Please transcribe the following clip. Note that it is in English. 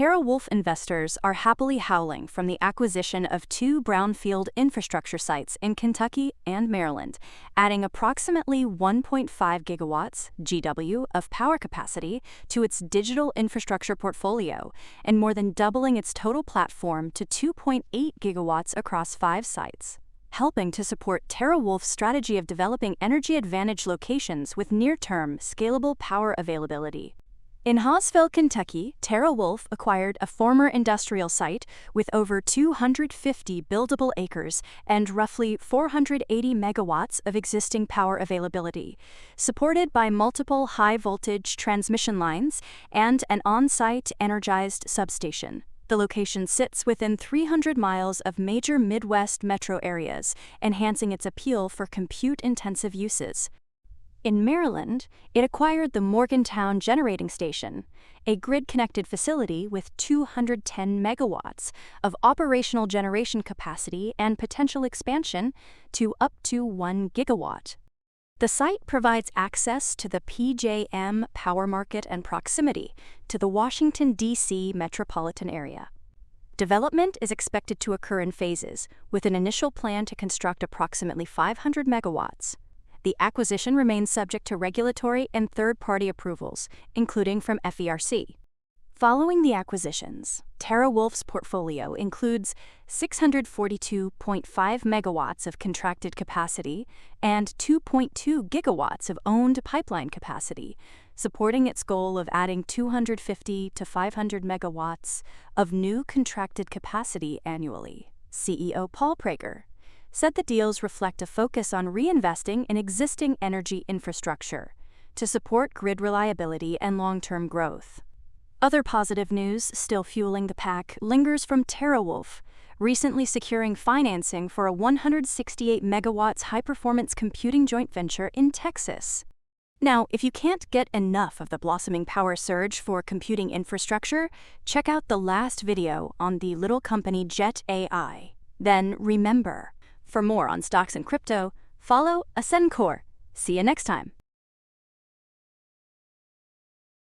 TeraWolf investors are happily howling from the acquisition of two brownfield infrastructure sites in Kentucky and Maryland, adding approximately 1.5 gigawatts (GW) of power capacity to its digital infrastructure portfolio, and more than doubling its total platform to 2.8 gigawatts across 5 sites, helping to support TeraWolf's strategy of developing energy-advantaged locations with near-term, scalable power availability. In Hawesville, Kentucky, TeraWolf acquired a former industrial site with over 250 buildable acres and roughly 480 megawatts of existing power availability, supported by multiple high-voltage transmission lines and an on-site energized substation. The location sits within 300 miles of major Midwest metro areas, enhancing its appeal for compute-intensive uses. In Maryland, it acquired the Morgantown Generating Station, a grid-connected facility with 210 megawatts of operational generation capacity and potential expansion to up to 1 gigawatt. The site provides access to the PJM power market and proximity to the Washington, D.C. metropolitan area. Development is expected to occur in phases, with an initial plan to construct approximately 500 megawatts. The acquisition remains subject to regulatory and third-party approvals, including from FERC. Following the acquisitions, TeraWolf's portfolio includes 642.5 megawatts of contracted capacity and 2.2 gigawatts of owned pipeline capacity, supporting its goal of adding 250 to 500 megawatts of new contracted capacity annually. CEO Paul Prager said the deals reflect a focus on reinvesting in existing energy infrastructure to support grid reliability and long-term growth. Other positive news still fueling the pack lingers from TeraWolf, recently securing financing for a 168 megawatts high-performance computing joint venture in Texas. Now, if you can't get enough of the blossoming power surge for computing infrastructure, check out the last video on the little company Jet AI. Then remember, for more on stocks and crypto, follow Ascencore. See you next time.